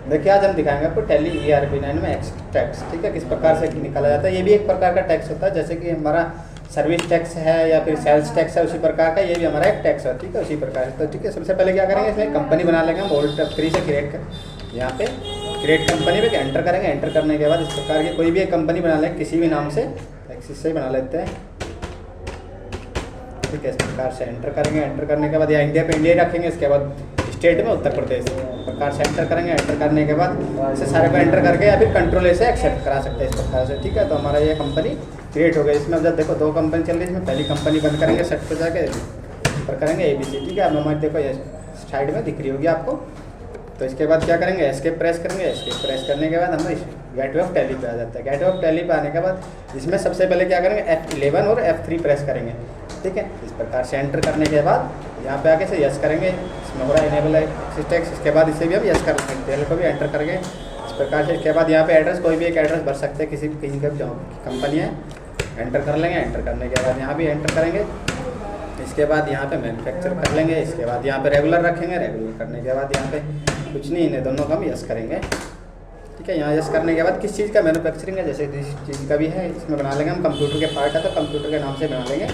देखिए आज हम दिखाएंगे आपको टैली ERP9 में एक्स टैक्स, ठीक है, किस प्रकार से निकाला जाता है। ये भी एक प्रकार का टैक्स होता है, जैसे कि हमारा सर्विस टैक्स है या फिर सेल्स टैक्स है, उसी प्रकार का ये भी हमारा एक टैक्स है, ठीक है, उसी प्रकार से। तो ठीक है, सबसे पहले क्या करेंगे, इसमें कंपनी बना लेंगे हम ओल्ड 3 से क्रिएट कर, यहाँ पे क्रिएट कंपनी पे एंटर करेंगे। एंटर करने के बाद इस प्रकार की कोई भी एक कंपनी बना लेंगे, किसी भी नाम से, एक्सिस से बना लेते हैं, ठीक है। इस प्रकार से एंटर करेंगे। एंटर करने के बाद यहाँ इंडिया पे इंडिया रखेंगे, इसके बाद स्टेट में उत्तर प्रदेश, इस प्रकार से एंटर करेंगे। एंटर करने के बाद इसे सारे को एंटर करके या फिर कंट्रोल ए से एक्सेप्ट करा सकते हैं, इस प्रकार से, ठीक है। तो हमारा ये कंपनी क्रिएट हो गई। इसमें जब देखो 2 कंपनी चल रही है, इसमें पहली कंपनी बंद करेंगे, सेट पे जाके ऊपर करेंगे ABC, ठीक है। अब हमारी देखो ये साइड में दिख रही होगी आपको। तो इसके बाद क्या करेंगे, एस्केप प्रेस करेंगे। एस्केप प्रेस करने के बाद हम गेटवे ऑफ टैली पे आ जाता है। गेटवे ऑफ टैली पे आने के बाद इसमें सबसे पहले क्या करेंगे, F11 और F3 प्रेस करेंगे, ठीक है। इस प्रकार से एंटर करने के बाद यहाँ पे आके से यस करेंगे, इसमें हो रहा है इनेबल एक्सिस टैक्स। इसके बाद इसे भी हम यस कर सकते हैं, को भी एंटर करेंगे इस प्रकार से। इसके बाद यहाँ पे एड्रेस, कोई भी एक एड्रेस भर सकते हैं, किसी का जो कंपनी है, एंटर कर लेंगे। एंटर करने के बाद यहाँ भी एंटर करेंगे। इसके बाद यहाँ पे मैन्युफैक्चर कर लेंगे। इसके बाद यहाँ पे रेगुलर रखेंगे। रेगुलर करने के बाद यहाँ पे कुछ नहीं, इन्हें दोनों का हम यस करेंगे, ठीक है। यहाँ यस करने के बाद किस चीज़ का मैन्युफैक्चरिंग है, जैसे जिस चीज़ का भी है, इसमें बना लेंगे हम। कंप्यूटर के पार्ट है तो कंप्यूटर के नाम से बना लेंगे,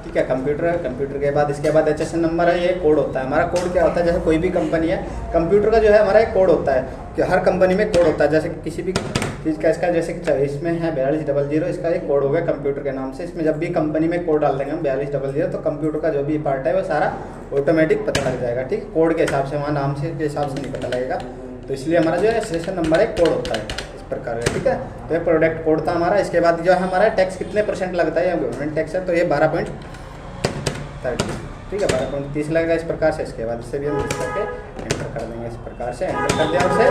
ठीक है। कंप्यूटर के बाद इसके बाद HSN नंबर है, ये कोड होता है हमारा। कोड क्या होता है, जैसे कोई भी कंपनी है, कंप्यूटर का जो है हमारा एक कोड होता है कि हर कंपनी में कोड होता है, जैसे किसी भी चीज़ का इसका, जैसे इसमें है 4200, इसका एक कोड होगा कंप्यूटर के नाम से। इसमें जब भी कंपनी में कोड डाल देंगे हम 4200, तो कंप्यूटर का जो भी पार्ट है वो सारा ऑटोमेटिक पता लग जाएगा, ठीक। कोड के हिसाब से, वहाँ नाम से के हिसाब से नहीं पता लगेगा। तो इसलिए हमारा जो है SSN नंबर एक कोड होता है इस प्रकार का, ठीक है। तो ये प्रोडक्ट कोड था हमारा। इसके बाद जो है हमारा टैक्स कितने % लगता है, गवर्नमेंट टैक्स है, तो ये 12.30, ठीक है, 12.30 लगेगा इस प्रकार से। इसके बाद इसे भी हम इस करके एंटर कर देंगे, इस प्रकार से एंटर कर दिया, उसे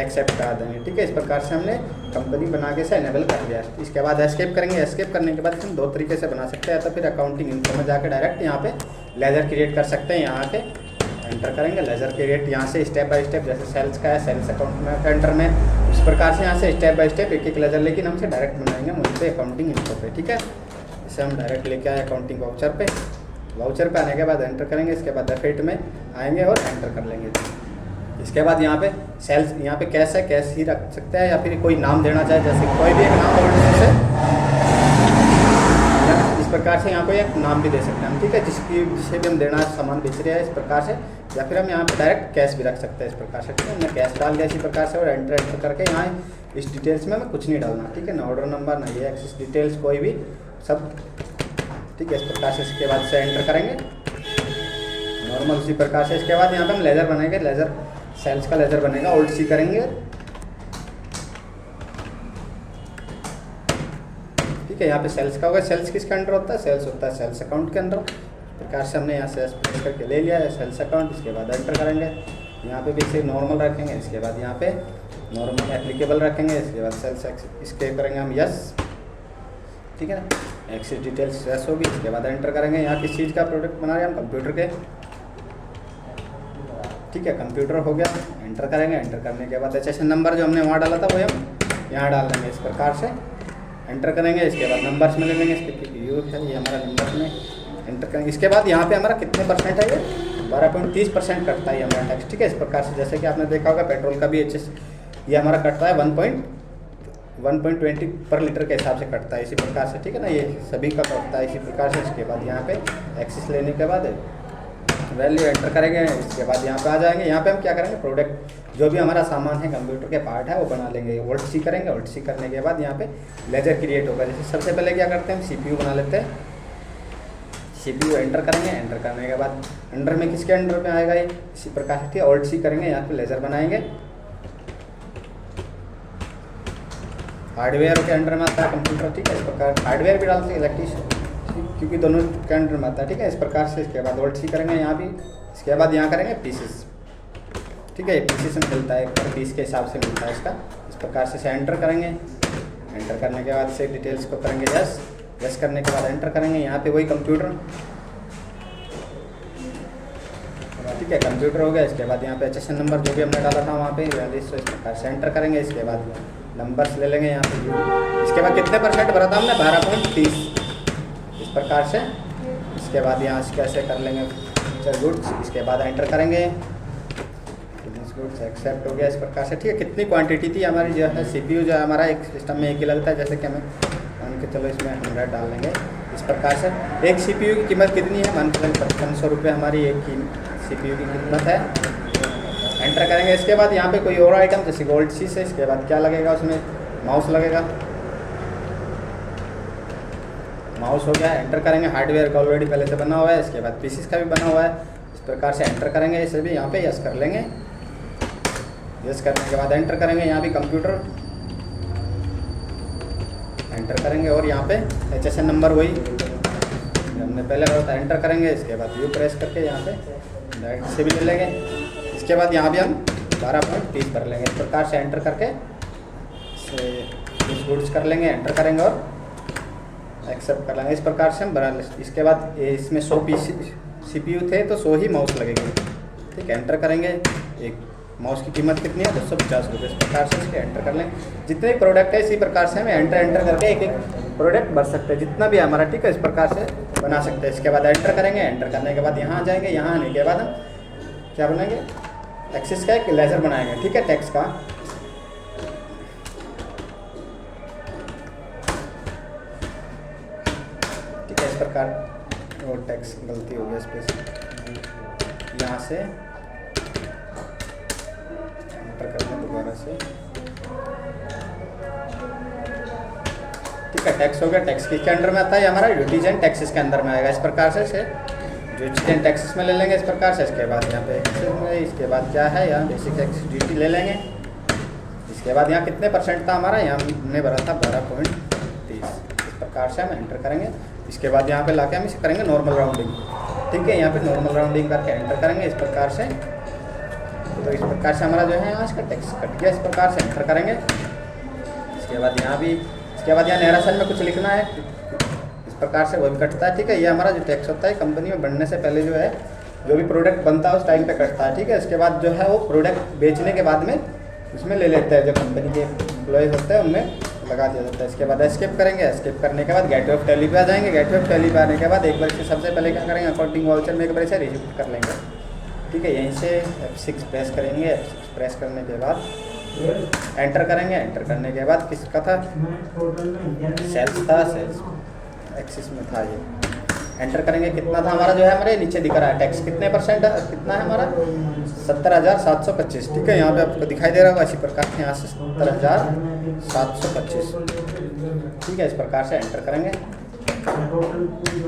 एक्सेप्ट करा देंगे, ठीक है। इस प्रकार से हमने कंपनी बना के से इनेबल कर दिया। इसके बाद एस्केप करेंगे। एस्केप करने के बाद हम 2 तरीके से बना सकते हैं, तो फिर अकाउंटिंग इन्फो में जाकर डायरेक्ट यहाँ पे लेजर क्रिएट कर सकते हैं। यहाँ पे एंटर करेंगे, लेजर क्रिएट, यहाँ से स्टेप बाय स्टेप, जैसे सेल्स का है, सेल्स अकाउंट में एंटर में, इस प्रकार से यहाँ से स्टेप बाय स्टेप एक लेजर, लेकिन हमसे डायरेक्ट बनाएंगे मुझे पे अकाउंटिंग इन्फो पे, ठीक है। इसे हम डायरेक्ट लेके आए अकाउंटिंग वाउचर पे आने के बाद एंटर करेंगे। इसके बाद F8 में आएंगे और एंटर कर लेंगे। इसके बाद यहाँ पे सेल्स, यहाँ पे कैश है, कैश ही रख सकते हैं, या फिर कोई नाम देना चाहे, जैसे कोई भी एक नाम ओल्ड से, इस प्रकार से यहाँ पे एक नाम भी दे सकते हैं हम, ठीक है, जिसे भी हम देना सामान बेच रहे हैं, इस प्रकार से। या फिर हम यहाँ पे डायरेक्ट कैश भी रख सकते हैं, इस प्रकार से, ठीक है। हमने कैश डाल दिया इसी प्रकार से, और एंटर करके यहाँ इस डिटेल्स में हमें कुछ नहीं डालना, ठीक है, ना ऑर्डर नंबर, ना ये एक्सेस डिटेल्स, कोई भी, सब, ठीक है, इस प्रकार से। इसके बाद से एंटर करेंगे नॉर्मल उसी प्रकार से। इसके बाद यहाँ पे हम लेजर बनाएंगे, लेजर सेल्स का लेजर बनेगा, ओल्ड सी करेंगे, ठीक है। यहाँ पे सेल्स का होगा। सेल्स किसके अंडर होता है, सेल्स होता है सेल्स अकाउंट के अंदर। इस प्रकार से हमने यहाँ से प्रेस करके ले लिया है सेल्स अकाउंट। इसके बाद एंटर करेंगे, यहाँ पे भी इसे नॉर्मल रखेंगे। इसके बाद यहाँ पे नॉर्मल एप्लीकेबल रखेंगे। इसके बाद सेल्स इसके करेंगे हम यस, ठीक है ना, एक्सेस डिटेल्स यस होगी। इसके बाद एंटर करेंगे। यहाँ किस चीज़ का प्रोडक्ट बना रहे हैं हम, कंप्यूटर के, ठीक है, कंप्यूटर हो गया। एंटर करेंगे। एंटर करने के बाद HSN नंबर जो हमने वहाँ डाला था वो हम यहाँ डाल देंगे, इस प्रकार से एंटर करेंगे। इसके बाद नंबर्स में ले लेंगे, इसके यू है, ये हमारा नंबर में एंटर करेंगे। इसके बाद यहाँ पे हमारा कितने % है, ये 12.30% कटता है हमारा टैक्स, ठीक है। इस प्रकार से, जैसे कि आपने देखा होगा पेट्रोल का भी ये हमारा कटता है 1.20 पर लीटर के हिसाब से कटता है, इसी प्रकार से, ठीक है ना। ये सभी का कटता है इसी प्रकार से। इसके बाद यहाँ पे एक्सेस लेने के बाद वैल्यू एंटर करेंगे। इसके बाद यहाँ पे आ जाएंगे। यहाँ पे हम क्या करेंगे, प्रोडक्ट जो भी हमारा सामान है, कंप्यूटर के पार्ट है, वो बना लेंगे। ओल्ड सी करेंगे। ओल्ड सी करने के बाद यहाँ पे लेजर क्रिएट होगा। जैसे सबसे पहले क्या करते हैं, हम CPU बना लेते हैं। CPU एंटर करेंगे। एंटर करने के बाद अंडर में किसके अंडर में आएगा, ये इसी प्रकार से ओल्ड सी करेंगे। यहाँ पे लेजर बनाएंगे। हार्डवेयर के अंडर में आता है कंप्यूटर, ठीक है। इस प्रकार हार्डवेयर भी डालते हैं, इलेक्ट्रिशियन, क्योंकि दोनों के अंडर में आता है, ठीक है। इस प्रकार से इसके बाद ओल्ड सी करेंगे यहाँ भी। इसके बाद यहाँ करेंगे पीसेस, ठीक है, ये पीसेस में मिलता है, पर पीस के हिसाब से मिलता है इसका। इस प्रकार से एंटर करेंगे। एंटर करने के बाद से डिटेल्स को करेंगे यस। यस करने के बाद एंटर करेंगे। यहाँ पे वही कंप्यूटर, ठीक है, कंप्यूटर हो गया। इसके बाद यहाँ पे HSN नंबर जो भी हमने डाला था वहाँ पे 4200, इस प्रकार से एंटर करेंगे। इसके बाद नंबर्स ले लेंगे यहाँ पे। इसके बाद कितने % भरा था हमने, 12.30, इस प्रकार से। इसके बाद यहाँ से कैसे कर लेंगे, चल गुड्स। इसके बाद एंटर करेंगे। गुड्स एक्सेप्ट हो गया इस प्रकार से। ठीक है, कितनी क्वांटिटी थी हमारी जो है CPU जो है हमारा एक सिस्टम में एक ही लगता है, जैसे कि हमें मान के चलो इसमें 100 डाल लेंगे इस प्रकार से। एक CPU की कीमत कितनी है, मान के चलो 5500 रुपये हमारी एक CPU की कीमत है। एंटर करेंगे, इसके बाद यहाँ पे कोई और आइटम जैसे गोल्ड शीश है, इसके बाद क्या लगेगा उसमें माउस लगेगा, माउस हो गया। एंटर करेंगे, हार्डवेयर का ऑलरेडी पहले से बना हुआ है, इसके बाद पीसीस का भी बना हुआ है इस प्रकार से। एंटर करेंगे, इसे भी यहाँ पे यस कर लेंगे। यस करने के बाद एंटर करेंगे, यहाँ भी कंप्यूटर एंटर करेंगे और यहाँ पे HSN नंबर वही हमने पहले करा था, एंटर करेंगे। इसके बाद यू प्रेस करके यहाँ पे डायरेक्ट से भी ले लेंगे। इसके बाद यहाँ भी हम 12.30 भर लेंगे इस प्रकार से। एंटर करके इसे गुड्स कर लेंगे, एंटर करेंगे और एक्सेप्ट कर लेंगे इस प्रकार से हम बना लें। इसके बाद इसमें 100 CPU थे तो 100 ही माउस लगेंगे। ठीक है, एंटर करेंगे। एक माउस की कीमत कितनी है, 250 रुपये इस प्रकार से इसके एंटर कर लें। जितने भी प्रोडक्ट है इसी प्रकार से हमें एंटर करके एक एक प्रोडक्ट भर सकते हैं, जितना भी हमारा। ठीक है, इस प्रकार से बना सकते हैं। इसके बाद एंटर करेंगे, एंटर करने के बाद यहाँ आ जाएंगे। यहाँ आने के बाद हम क्या बनाएंगे, एक्सिस का एक लेजर बनाएंगे। ठीक है, टेक्स्ट का इस प्रकार। और टेक्स्ट गलती हो गया इस पर, यहाँ से एंटर करना दोबारा से। ठीक है, टेक्स्ट हो गया। टेक्स्ट किसके अंडर में आता है, हमारा ड्यूटीज एंड टैक्सेस के अंदर में आएगा इस प्रकार से। ड्यूटीज एंड टैक्सेस में ले लेंगे इस प्रकार से। इसके बाद यहाँ पे इसके बाद क्या है, यहाँ बेसिक टैक्स ड्यूटी ले लेंगे। इसके बाद यहाँ कितने % था हमारा, यहाँ हमने भरा था 12.30 इस प्रकार से हम एंटर करेंगे। इसके बाद यहाँ पे लाके हम इसे करेंगे नॉर्मल राउंडिंग। ठीक है, यहाँ पे नॉर्मल राउंडिंग करके एंटर करेंगे इस प्रकार से। तो इस प्रकार से हमारा जो है आज का टेक्स्ट कट गया इस प्रकार से। एंटर करेंगे। इसके बाद यहाँ भी, इसके बाद यहाँ नरेशन में कुछ लिखना है इस प्रकार से, वो भी कटता है। ठीक है, ये हमारा जो टैक्स होता है कंपनी में बनने से पहले जो है जो भी प्रोडक्ट बनता है उस टाइम पे कटता है। ठीक है, इसके बाद जो है वो प्रोडक्ट बेचने के बाद में उसमें ले लेते हैं, जो कंपनी के एम्प्लॉयज़ होते हैं उनमें लगा दिया जाता है। इसके बाद एस्केप करेंगे। एस्केप करने के बाद गेटवे ऑफ टैली पे आ जाएंगे। गेटवे ऑफ टैली पे आने के बाद एक बार से सबसे पहले क्या करेंगे, अकाउंटिंग वाउचर में एक बार से रिसिप्ट कर लेंगे। ठीक है, यहीं से F6 प्रेस करेंगे। F6 प्रेस करने के बाद एंटर करेंगे। एंटर करने के बाद किसका था, सेल्स था, सेल्स एक्सिस में था ये। एंटर करेंगे, कितना था हमारा जो है हमारे नीचे दिख रहा है टैक्स कितने %, कितना है हमारा 70,725। ठीक है, यहाँ पे आपको दिखाई दे रहा होगा इसी प्रकार से, यहाँ से 70,725। ठीक है, इस प्रकार से एंटर करेंगे।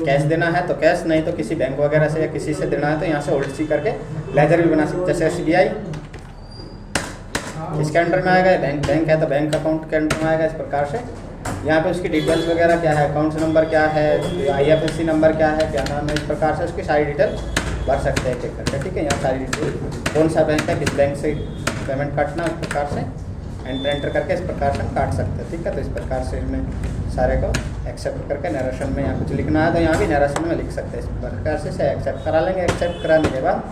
कैश देना है तो कैश, नहीं तो किसी बैंक वगैरह से या किसी से देना है तो यहाँ से होल्ड सी करके लेजर भी बना सकते, जैसे SBI इसके अंडर में आएगा। बैंक है तो बैंक अकाउंट के अंडर में आएगा इस प्रकार से। यहाँ पे उसकी डिटेल्स वगैरह क्या है, अकाउंट नंबर क्या है, IFSC नंबर क्या है, क्या नाम है, इस प्रकार से उसकी सारी डिटेल भर सकते हैं एक करके। ठीक है, यहाँ सारी डिटेल कौन सा बैंक है, किस बैंक से पेमेंट काटना, इस प्रकार से एंटर करके इस प्रकार से हम काट सकते हैं। ठीक है, तो इस प्रकार से इसमें सारे को एक्सेप्ट करके नरेशन में यहाँ कुछ लिखना है तो यहाँ भी नरेशन में लिख सकते हैं इस प्रकार से एक्सेप्ट करा लेंगे। एक्सेप्ट कराने के बाद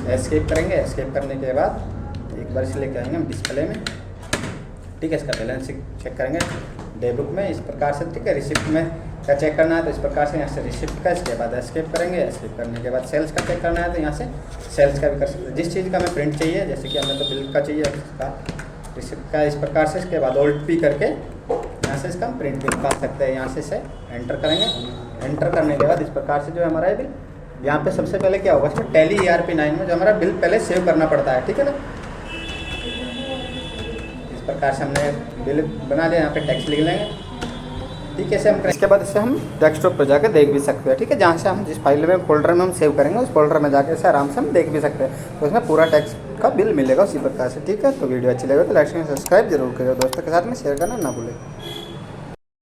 एस्केप करेंगे। एस्केप करने के बाद एक बार से लेके आएंगे हम डिस्प्ले में। ठीक है, इसका बैलेंस चेक करेंगे डे बुक में इस प्रकार से। ठीक है, रिसिप्ट में क्या चेक करना है तो इस प्रकार से यहाँ से रिसिप्ट का, इसके बाद एस्केप करेंगे। एस्केप करने के बाद सेल्स का चेक करना है तो यहाँ से सेल्स का भी कर सकते हैं। जिस चीज़ का हमें प्रिंट चाहिए, जैसे कि हमें तो बिल का चाहिए, इसका रिसिप्ट का इस प्रकार से। इसके बाद ऑल्ट पी करके यहाँ से इसका हम प्रिंट भी निकाल सकते हैं। यहाँ से इसे एंटर करेंगे। एंटर करने के बाद इस प्रकार से जो है हमारा बिल, यहाँ पे सबसे पहले क्या होगा, इसमें टैली ERP9 में जो हमारा बिल पहले सेव करना पड़ता है। ठीक है ना, इस प्रकार से हमने बिल बना लिया। यहाँ पे टेक्स्ट लिख लेंगे। ठीक है, हम इसके बाद इसे हम डेस्कटॉप पर जाकर देख भी सकते हैं। ठीक है, जहाँ से हम जिस फाइल में फोल्डर में हम सेव करेंगे उस फोल्डर में जाकर इसे आराम से हम देख भी सकते हैं, तो उसमें पूरा टेक्स्ट का बिल मिलेगा उसी प्रकार से। ठीक है, तो वीडियो अच्छी लगे तो लाइक एंड सब्सक्राइब जरूर करिए, दोस्तों के साथ में शेयर करना ना भूलें।